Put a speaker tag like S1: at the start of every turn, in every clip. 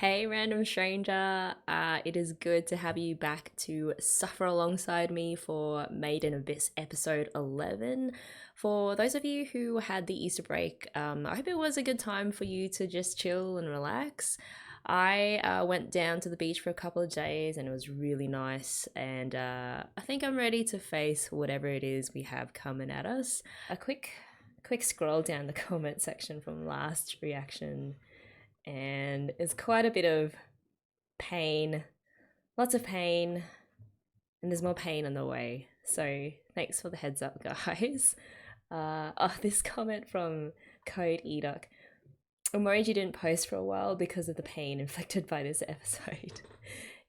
S1: Hey, random stranger. It is good to have you back to suffer alongside me for Made in Abyss episode 11. For those of you who had the Easter break, I hope it was a good time for you to just chill and relax. I went down to the beach for a couple of days and it was really nice. And I think I'm ready to face whatever it is we have coming at us. A quick scroll down the comment section from last reaction and it's quite a bit of pain, lots of pain, and there's more pain on the way. So thanks for the heads up, guys. This comment from Code Edoc. I'm worried you didn't post for a while because of the pain inflicted by this episode.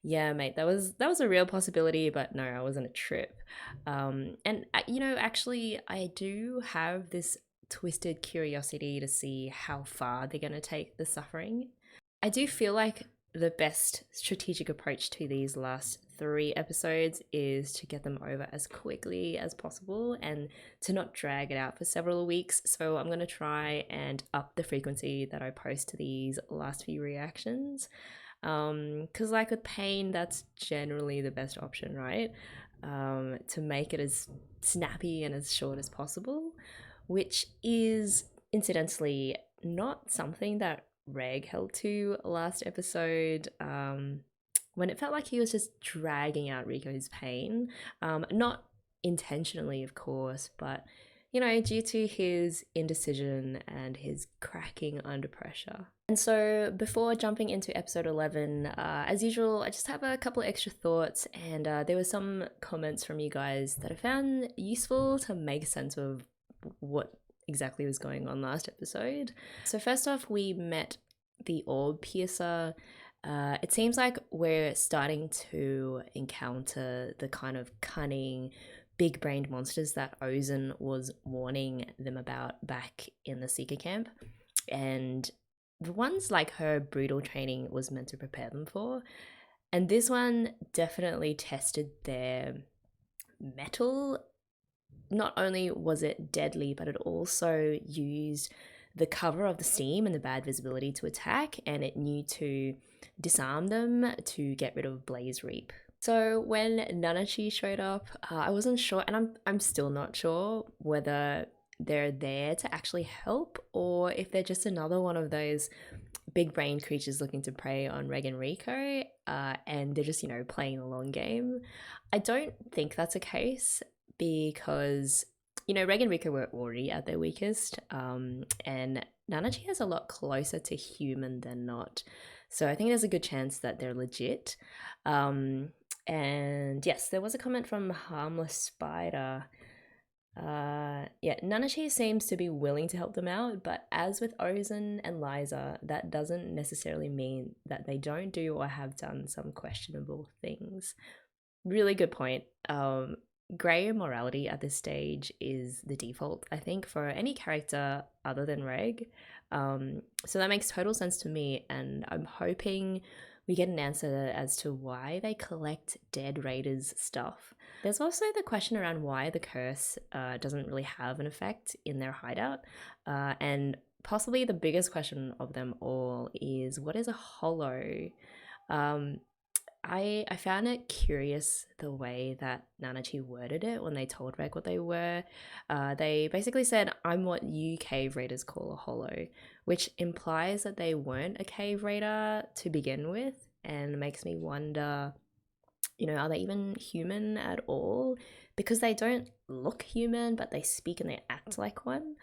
S1: Yeah, mate, that was a real possibility, but no, I wasn't a trip. Actually, I do have this twisted curiosity to see how far they're going to take the suffering. I do feel like the best strategic approach to these last 3 episodes is to get them over as quickly as possible and to not drag it out for several weeks. So I'm going to try and up the frequency that I post to these last few reactions. Because like with pain, that's generally the best option, right? To make it as snappy and as short as possible, which is incidentally not something that Reg held to last episode, when it felt like he was just dragging out Rico's pain. Not intentionally, of course, but due to his indecision and his cracking under pressure. And so before jumping into episode 11, as usual, I just have a couple of extra thoughts, and there were some comments from you guys that I found useful to make sense of what exactly was going on last episode. So first off, we met the orb piercer. It seems like we're starting to encounter the kind of cunning, big-brained monsters that Ozen was warning them about back in the Seeker camp. And the ones like her brutal training was meant to prepare them for. And this one definitely tested their mettle. Not only was it deadly, but it also used the cover of the steam and the bad visibility to attack, and it knew to disarm them to get rid of Blaze Reap. So when Nanachi showed up, I wasn't sure, and I'm still not sure whether they're there to actually help or if they're just another one of those big brain creatures looking to prey on Reg and Rico, and they're just, playing the long game. I don't think that's a case because, Reg and Rico were already at their weakest, and Nanachi is a lot closer to human than not. So I think there's a good chance that they're legit. And yes, there was a comment from Harmless Spider. Nanachi seems to be willing to help them out, but as with Ozen and Liza, that doesn't necessarily mean that they don't do or have done some questionable things. Really good point. Grey morality at this stage is the default, I think, for any character other than Reg. So that makes total sense to me, and I'm hoping we get an answer as to why they collect dead raiders' stuff. There's also the question around why the curse doesn't really have an effect in their hideout, and possibly the biggest question of them all is, what is a hollow? I found it curious the way that Nanachi worded it when they told Reg what they were. They basically said, I'm what you cave raiders call a hollow, which implies that they weren't a cave raider to begin with, and makes me wonder, are they even human at all? Because they don't look human, but they speak and they act like one.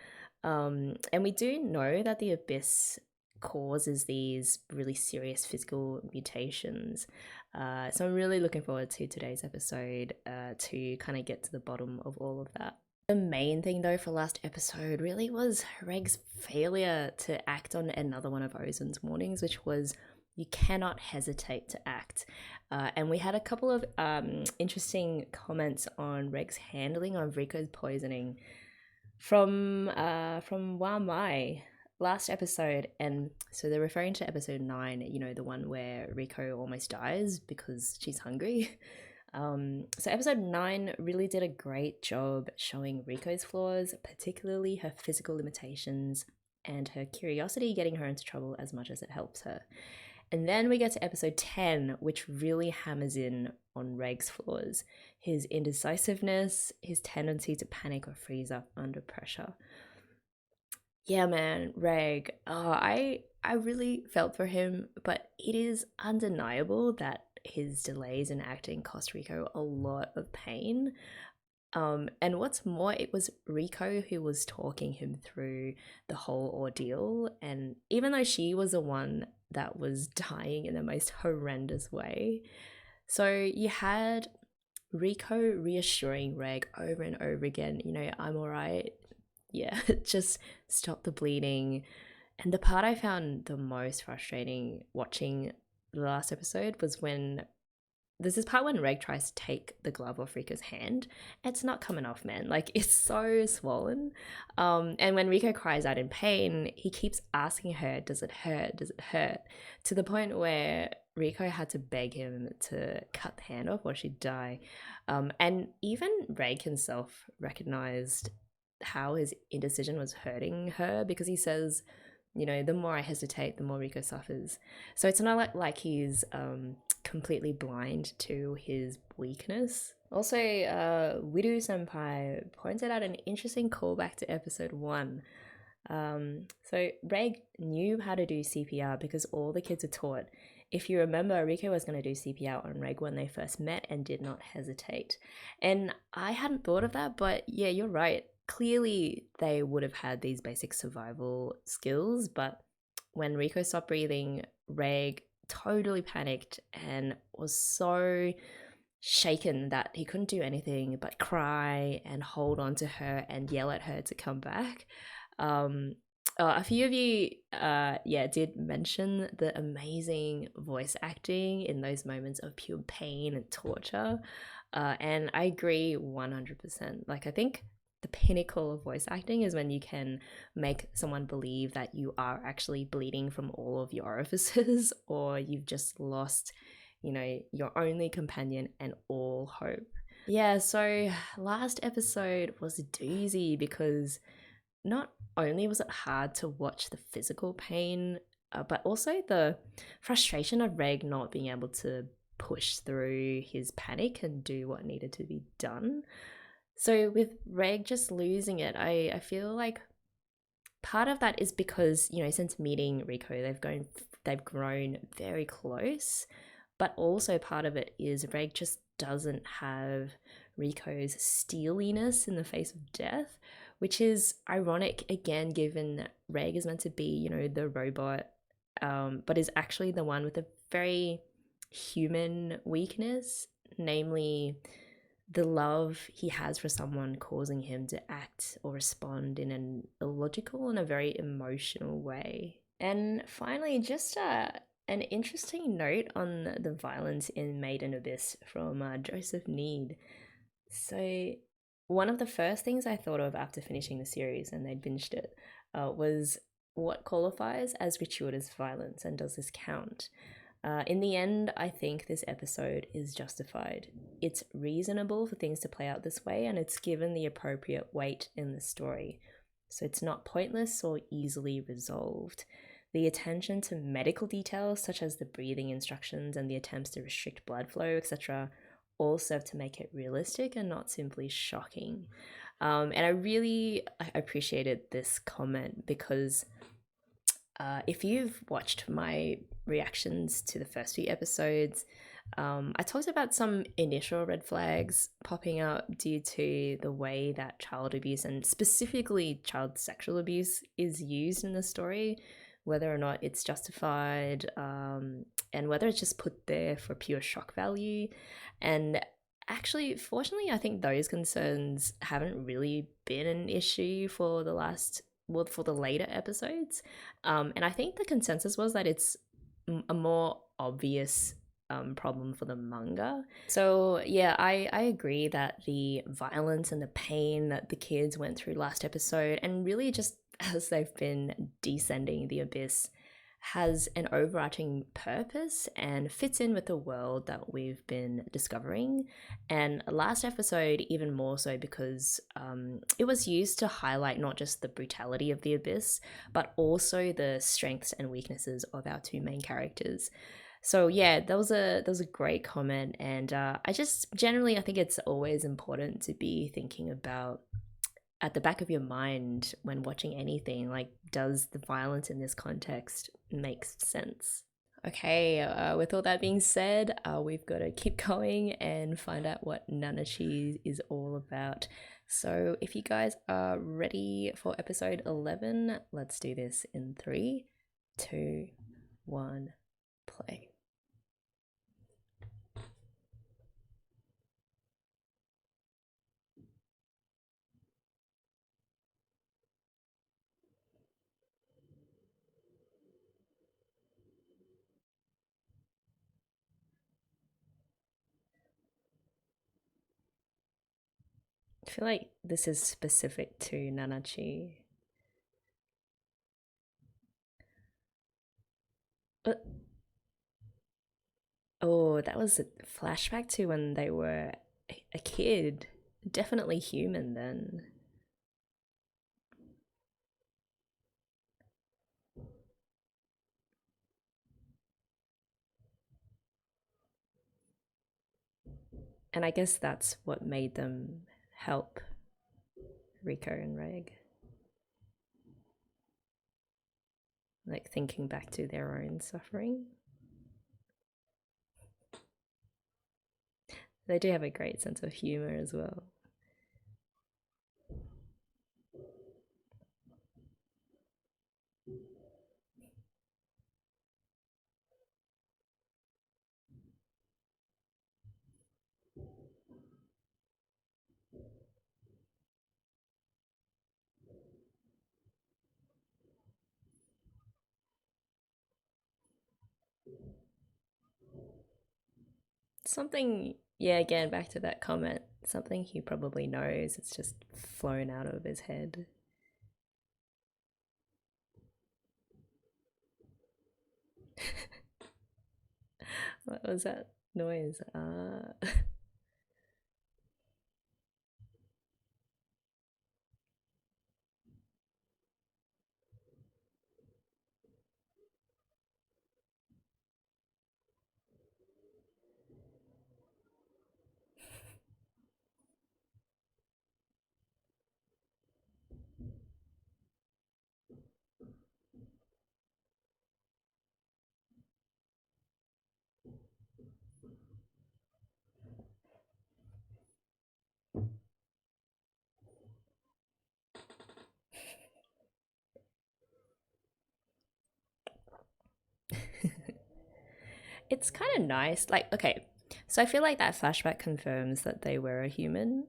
S1: And we do know that the Abyss causes these really serious physical mutations. So I'm really looking forward to today's episode to kind of get to the bottom of all of that. The main thing though for last episode really was Reg's failure to act on another one of Ozen's warnings, which was you cannot hesitate to act. And we had a couple of interesting comments on Reg's handling of Rico's poisoning from Wa Mai last episode. And so they're referring to episode 9, the one where Rico almost dies because she's hungry. So episode 9 really did a great job showing Rico's flaws, particularly her physical limitations and her curiosity getting her into trouble as much as it helps her. And then we get to episode 10, which really hammers in on Reg's flaws, his indecisiveness, his tendency to panic or freeze up under pressure. Yeah, man, Reg. I really felt for him, but it is undeniable that his delays in acting cost Rico a lot of pain. And what's more, it was Rico who was talking him through the whole ordeal. And even though she was the one that was dying in the most horrendous way, so you had Rico reassuring Reg over and over again, I'm all right. Yeah, just stop the bleeding. And the part I found the most frustrating watching the last episode was when there's this part when Reg tries to take the glove off Rico's hand. It's not coming off, man. Like, it's so swollen. And when Rico cries out in pain, he keeps asking her, does it hurt? Does it hurt? To the point where Rico had to beg him to cut the hand off or she'd die. And even Reg himself recognized how his indecision was hurting her, because he says, the more I hesitate, the more Rico suffers. So it's not like he's completely blind to his weakness. Also, Widow Senpai pointed out an interesting callback to episode 1. So Reg knew how to do CPR because all the kids are taught. If you remember, Rico was going to do CPR on Reg when they first met and did not hesitate. And I hadn't thought of that, but yeah, you're right. Clearly, they would have had these basic survival skills, but when Rico stopped breathing, Reg totally panicked and was so shaken that he couldn't do anything but cry and hold on to her and yell at her to come back. A few of you did mention the amazing voice acting in those moments of pure pain and torture, and I agree 100%. Like, I think the pinnacle of voice acting is when you can make someone believe that you are actually bleeding from all of your orifices, or you've just lost, your only companion and all hope. Yeah, so last episode was a doozy because not only was it hard to watch the physical pain, but also the frustration of Reg not being able to push through his panic and do what needed to be done. So with Reg just losing it, I feel like part of that is because, since meeting Rico, they've grown very close, but also part of it is Reg just doesn't have Rico's steeliness in the face of death, which is ironic again, given Reg is meant to be, the robot, but is actually the one with a very human weakness, namely the love he has for someone causing him to act or respond in an illogical and a very emotional way. And finally, just an interesting note on the violence in Maiden Abyss from Joseph Nied. So one of the first things I thought of after finishing the series, and they'd binged it, was what qualifies as gratuitous violence, and does this count? In the end, I think this episode is justified. It's reasonable for things to play out this way, and it's given the appropriate weight in the story. So it's not pointless or easily resolved. The attention to medical details, such as the breathing instructions and the attempts to restrict blood flow, etc., all serve to make it realistic and not simply shocking. And I really appreciated this comment because if you've watched my reactions to the first few episodes, I talked about some initial red flags popping up due to the way that child abuse, and specifically child sexual abuse, is used in the story, whether or not it's justified, and whether it's just put there for pure shock value. And actually, fortunately, I think those concerns haven't really been an issue for the later episodes. And I think the consensus was that it's a more obvious problem for the manga. So yeah, I agree that the violence and the pain that the kids went through last episode, and really just as they've been descending the abyss, has an overarching purpose and fits in with the world that we've been discovering. And last episode, even more so because it was used to highlight not just the brutality of the abyss, but also the strengths and weaknesses of our two main characters. So yeah, that was a great comment, and I just generally I think it's always important to be thinking about at the back of your mind when watching anything, like, does the violence in this context make sense? Okay, with all that being said, we've got to keep going and find out what Nanachi is all about. So if you guys are ready for episode 11, let's do this in 3, 2, 1, play. I feel like this is specific to Nanachi. Oh, that was a flashback to when they were a kid. Definitely human then. And I guess that's what made them help Rico and Reg. Like, thinking back to their own suffering. They do have a great sense of humor as well. Something, yeah, again, back to that comment, something he probably knows, it's just flown out of his head. What was that noise? It's kind of nice. Like, okay, so I feel like that flashback confirms that they were a human,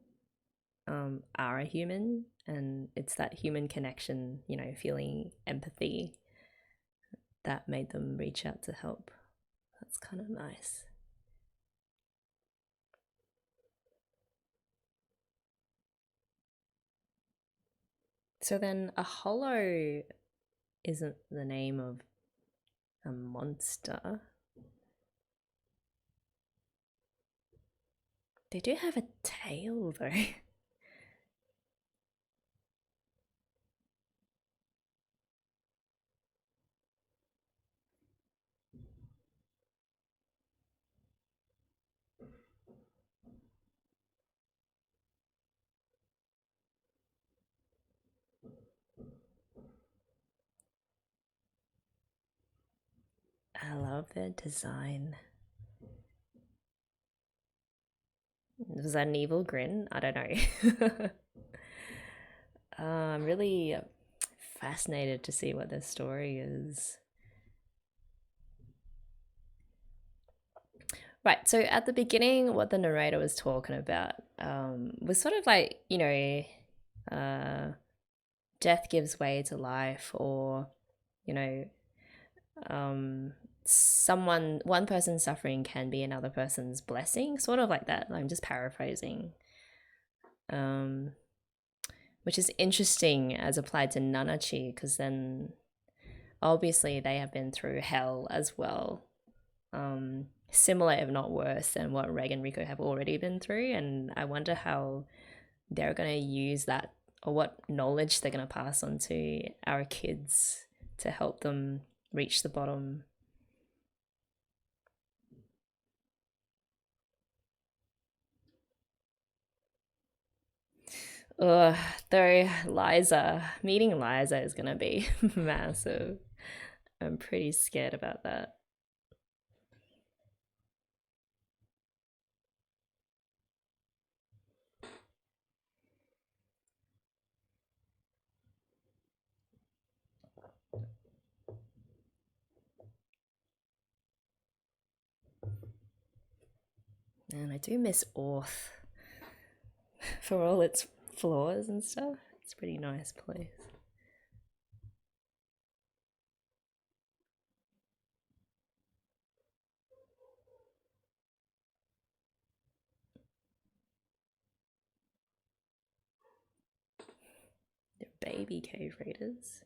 S1: are a human, and it's that human connection, you know, feeling empathy that made them reach out to help. That's kind of nice. So then a hollow isn't the name of a monster. They do have a tail though. I love their design. Was that an evil grin? I don't know. I'm really fascinated to see what their story is. Right, so at the beginning, what the narrator was talking about was sort of like, you know, death gives way to life, or, you know, one person's suffering can be another person's blessing, sort of like that. I'm just paraphrasing. Which is interesting as applied to Nanachi, because then obviously they have been through hell as well. Similar, if not worse, than what Reg and Rico have already been through. And I wonder how they're going to use that, or what knowledge they're going to pass on to our kids to help them reach the bottom. Ugh, though meeting Liza is going to be massive. I'm pretty scared about that. And I do miss Orth. For all its flaws and stuff, it's a pretty nice place. The baby cave raiders.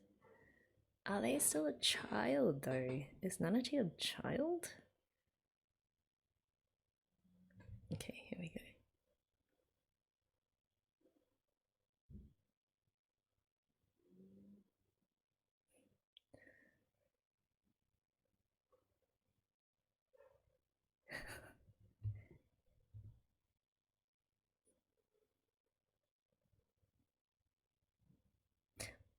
S1: Are they still a child though? Is Nanachi a child? Okay, here we go.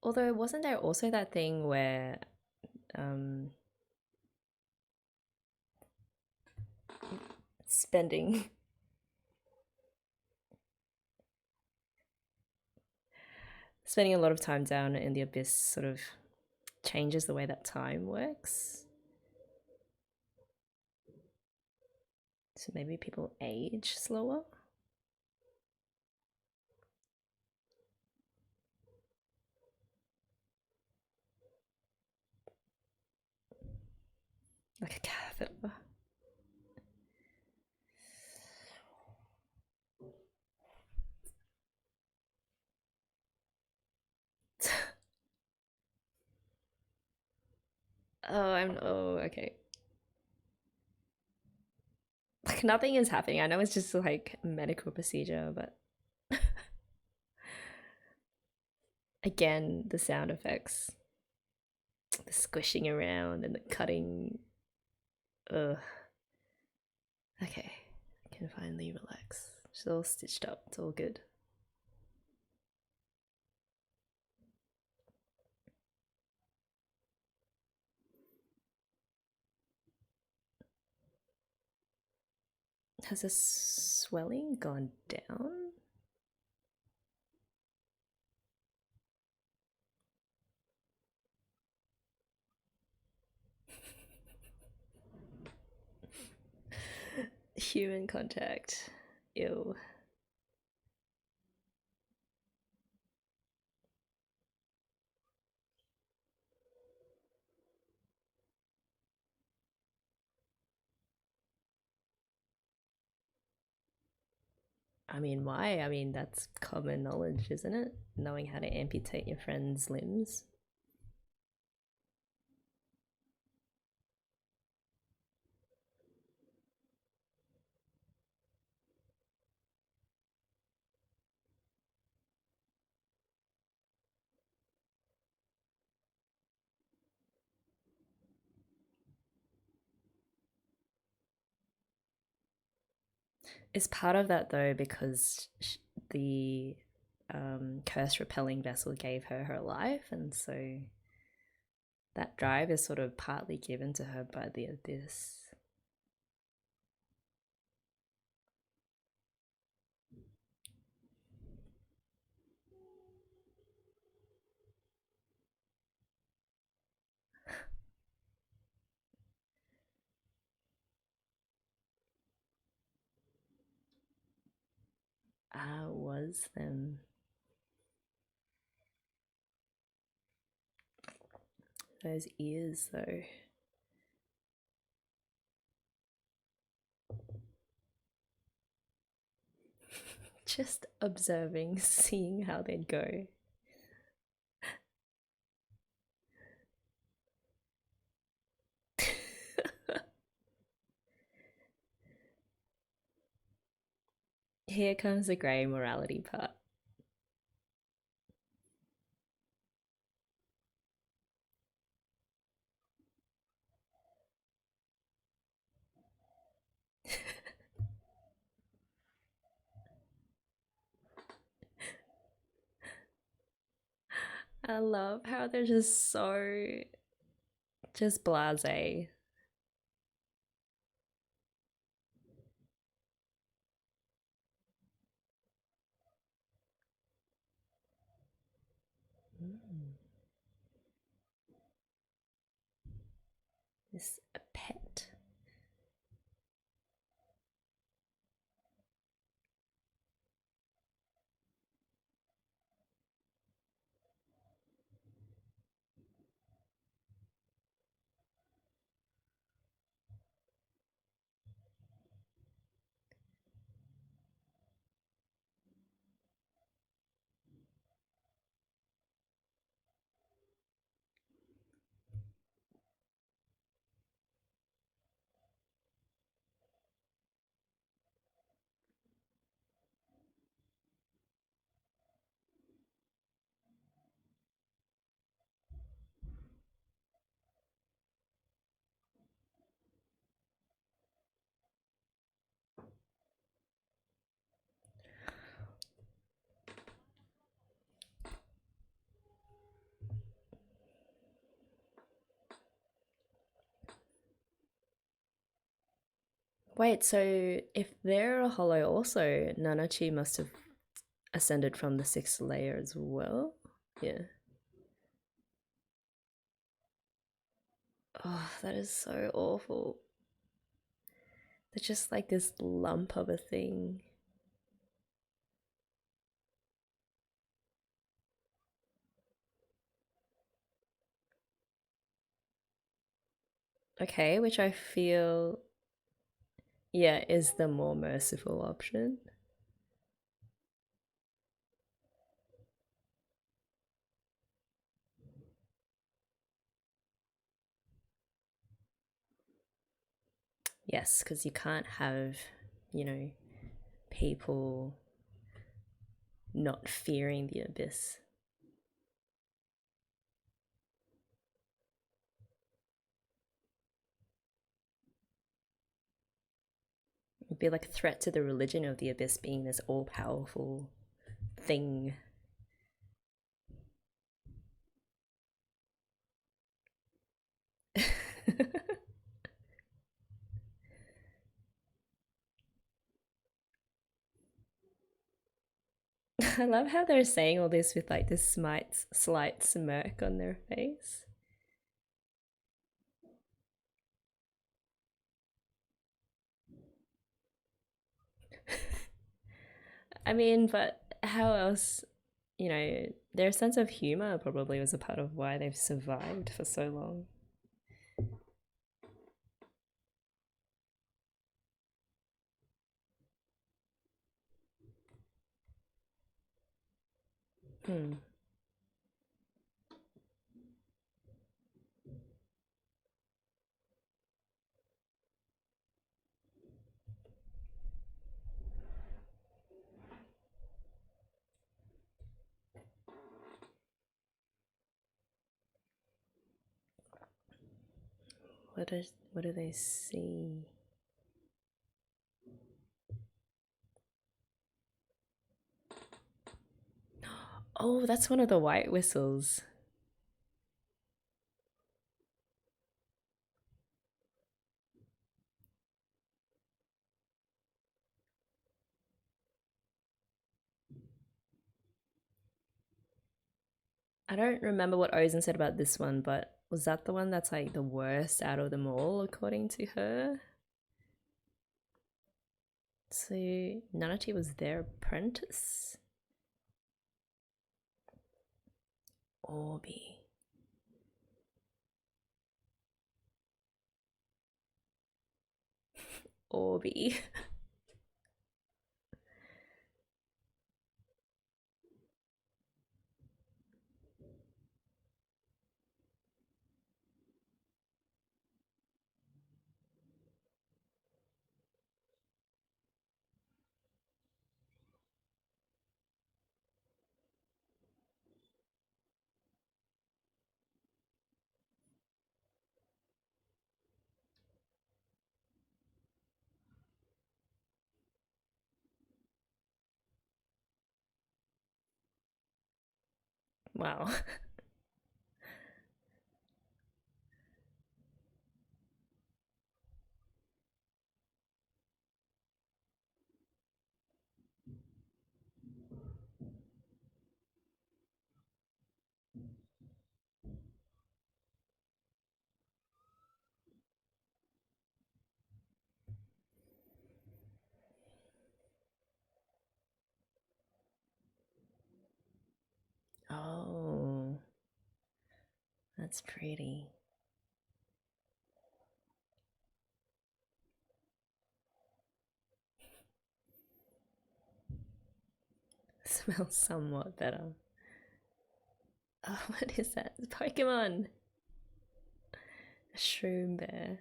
S1: Although, wasn't there also that thing where spending spending a lot of time down in the abyss sort of changes the way that time works? So maybe people age slower? Like a catheter. Okay. Like nothing is happening. I know it's just like medical procedure, but again, the sound effects, the squishing around and the cutting. Ugh. Okay, I can finally relax. It's all stitched up. It's all good. Has the swelling gone down? Human contact. Ew. I mean, why? I mean, that's common knowledge, isn't it? Knowing how to amputate your friend's limbs. Is part of that though because the curse repelling vessel gave her her life, and so that drive is sort of partly given to her by the abyss. Ah, it was them. Those ears though. Just observing, seeing how they'd go. Here comes the grey morality part. I love how they're just so just blasé. Mm. This a pet. Wait, so if they're a hollow also, Nanachi must have ascended from the 6th layer as well? Yeah. Oh, that is so awful. They're just like this lump of a thing. Okay, which I feel, yeah, is the more merciful option. Yes, because you can't have, you know, people not fearing the abyss. It'd be like a threat to the religion of the abyss being this all-powerful thing. I love how they're saying all this with like this slight smirk on their face. I mean, but how else, you know, their sense of humor probably was a part of why they've survived for so long. Hmm. What do they see? Oh, that's one of the white whistles. I don't remember what Ozen said about this one, but was that the one that's like the worst out of them all, according to her? So Nanachi was their apprentice? Orbi. Orbi. Wow. Oh, that's pretty. Smells somewhat better. Oh, what is that? It's Pokemon. A shroom bear.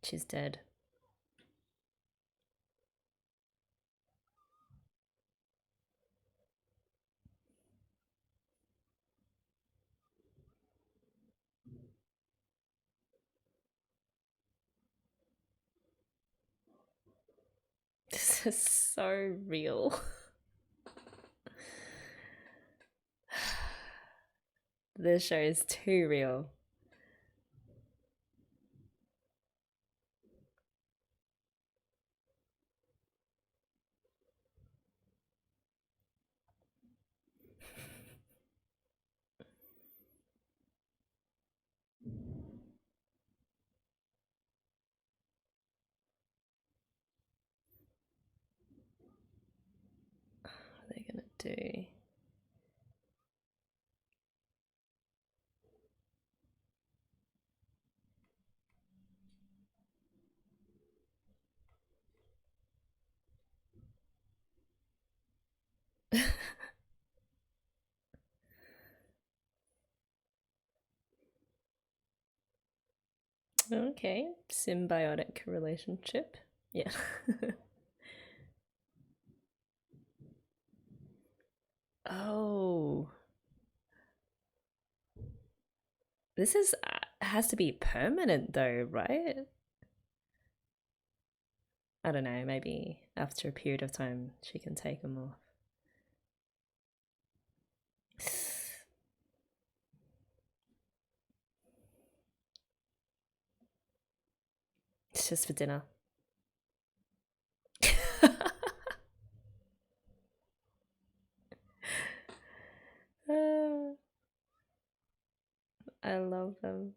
S1: She's dead. This is so real. This show is too real. What are they gonna do? Okay, symbiotic relationship. Yeah. Oh, this is has to be permanent though, right? I don't know, maybe after a period of time she can take them off. It's just for dinner. I love them.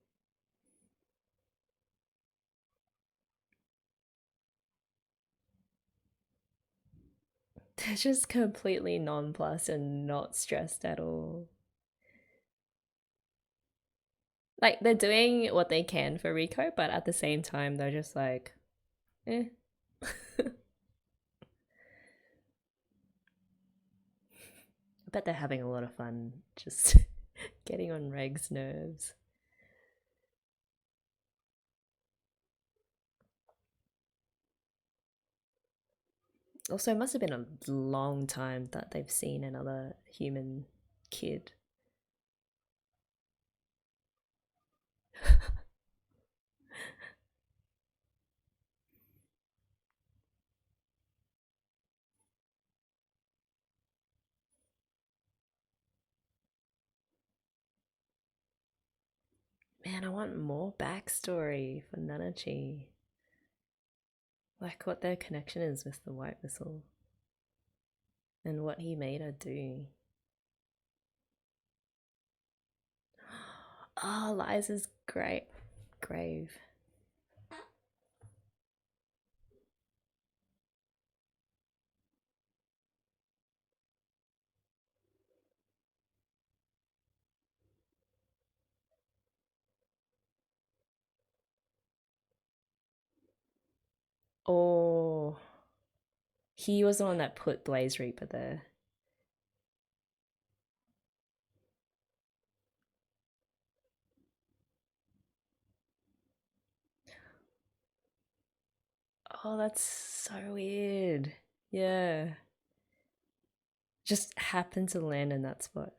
S1: They're just completely nonplussed and not stressed at all. Like, they're doing what they can for Rico, but at the same time, they're just like, eh. I bet they're having a lot of fun just getting on Reg's nerves. Also, it must have been a long time that they've seen another human kid. Man, I want more backstory for Nanachi. Like what their connection is with the White Whistle. And what he made her do. Oh, Liza's great grave. Oh, he was the one that put Blaze Reaper there. Oh, that's so weird. Yeah. Just happened to land in that spot.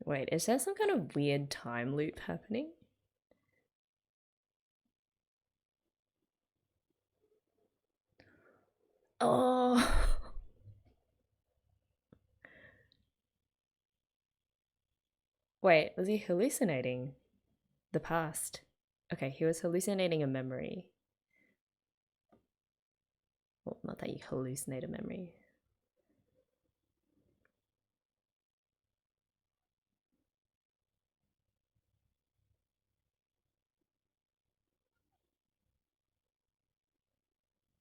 S1: Wait, is there some kind of weird time loop happening? Oh. Wait, was he hallucinating the past? Okay, he was hallucinating a memory. Well, not that you hallucinate a memory.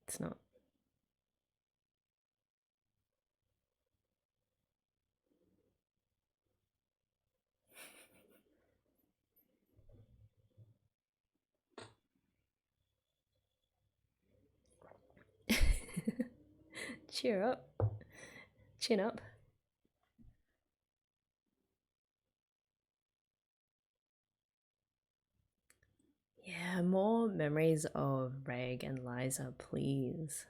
S1: It's not. Cheer up. Chin up. Yeah, more memories of Reg and Liza, please.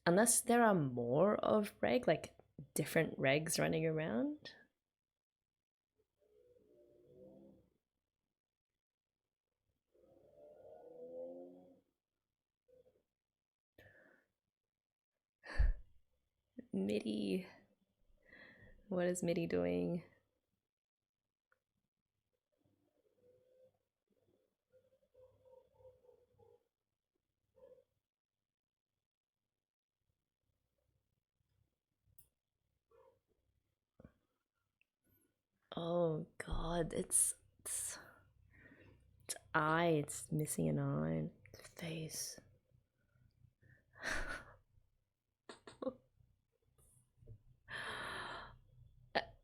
S1: Unless there are more of Reg, like different Regs running around. Mitty. What is Mitty doing? Oh god, it's eye, it's missing an eye. Its face.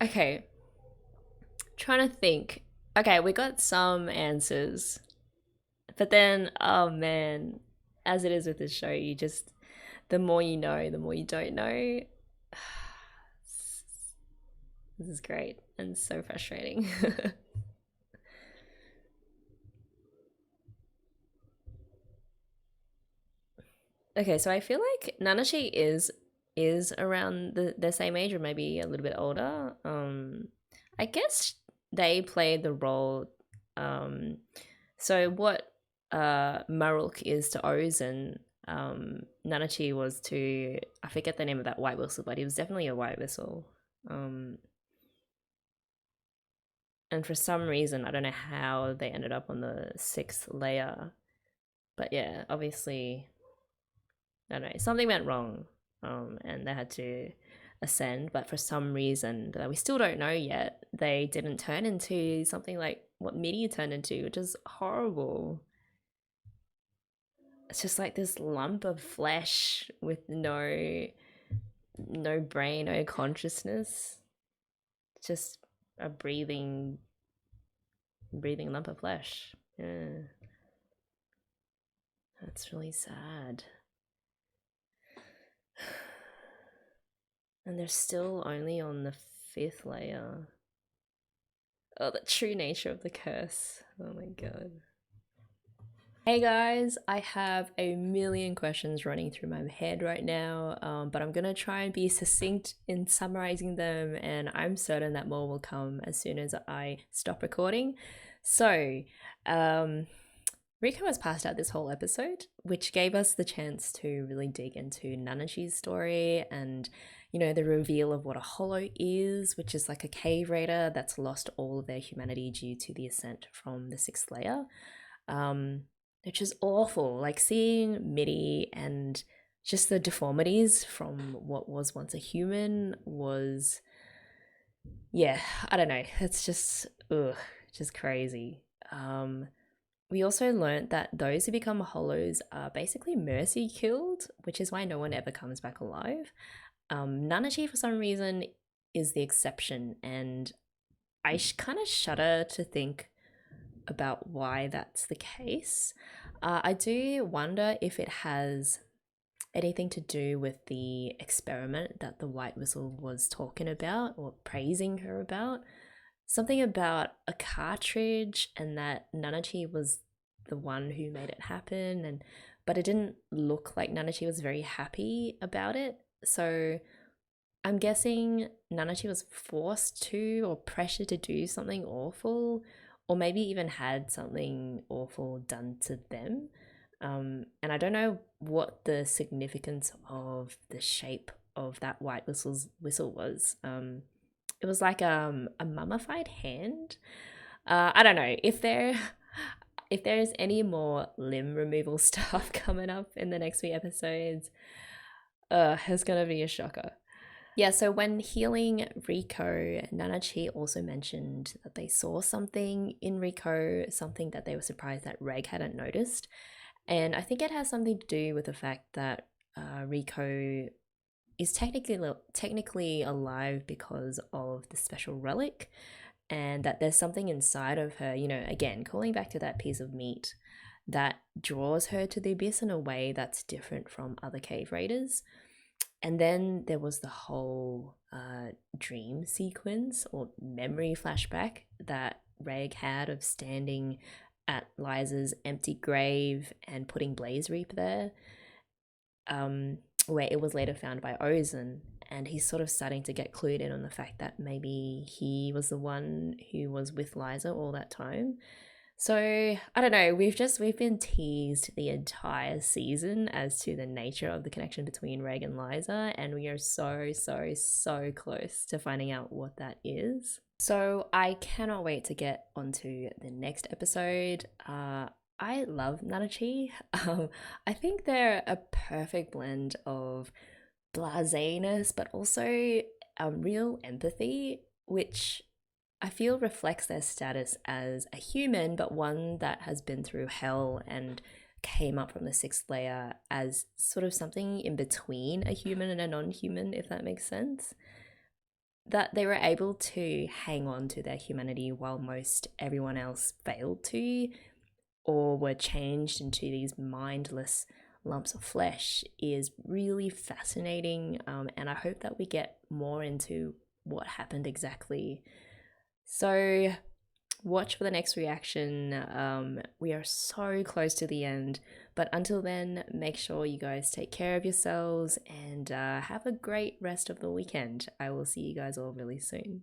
S1: Okay. Trying to think. Okay, we got some answers. But then, oh man, as it is with this show, you just, the more you know, the more you don't know. This is great and so frustrating. Okay, so I feel like Nanachi is around the same age or maybe a little bit older. I guess they play the role. So what Marulk is to Ozen, Nanachi was to, I forget the name of that white whistle, but he was definitely a white whistle. And for some reason, I don't know how they ended up on the 6th layer, but yeah, obviously, I don't know, something went wrong, and they had to ascend. But for some reason that we still don't know yet, they didn't turn into something like what Mitty turned into, which is horrible. It's just like this lump of flesh with no brain, no consciousness. Just a breathing lump of flesh. Yeah. That's really sad. And they're still only on the 5th layer. Oh, the true nature of the curse. Oh my god. Hey guys, I have a million questions running through my head right now, but I'm gonna try and be succinct in summarizing them, and I'm certain that more will come as soon as I stop recording. So, Rika was passed out this whole episode, which gave us the chance to really dig into Nanachi's story and, you know, the reveal of what a hollow is, which is like a cave raider that's lost all of their humanity due to the ascent from the 6th layer. Which is awful. Like seeing Mitty and just the deformities from what was once a human was, yeah, I don't know. It's just, just crazy. We also learnt that those who become hollows are basically mercy killed, which is why no one ever comes back alive. Nanachi, for some reason, is the exception, and I kind of shudder to think about why that's the case. I do wonder if it has anything to do with the experiment that the White Whistle was talking about or praising her about. Something about a cartridge, and that Nanachi was the one who made it happen, and but it didn't look like Nanachi was very happy about it. So I'm guessing Nanachi was forced to or pressured to do something awful, or maybe even had something awful done to them. And I don't know what the significance of the shape of that white whistle was. It was like a mummified hand. I don't know if there's any more limb removal stuff coming up in the next few episodes. It's gonna be a shocker. Yeah, so when healing Rico, Nanachi also mentioned that they saw something in Rico, something that they were surprised that Reg hadn't noticed. And I think it has something to do with the fact that Rico is technically alive because of the special relic, and that there's something inside of her, again, calling back to that piece of meat that draws her to the abyss in a way that's different from other cave raiders. And then there was the whole dream sequence or memory flashback that Reg had of standing at Liza's empty grave and putting Blaze Reap there, where it was later found by Ozen. And he's sort of starting to get clued in on the fact that maybe he was the one who was with Liza all that time. So I don't know, we've been teased the entire season as to the nature of the connection between Reg and Liza, and we are so close to finding out what that is. So I cannot wait to get onto the next episode. I love Nanachi. I think they're a perfect blend of blaseness but also real empathy, which I feel reflects their status as a human, but one that has been through hell and came up from the sixth layer as sort of something in between a human and a non-human, if that makes sense. That they were able to hang on to their humanity while most everyone else failed to, or were changed into these mindless lumps of flesh, is really fascinating. And I hope that we get more into what happened exactly. So watch for the next reaction. We are so close to the end, but until then, make sure you guys take care of yourselves and have a great rest of the weekend. I will see you guys all really soon.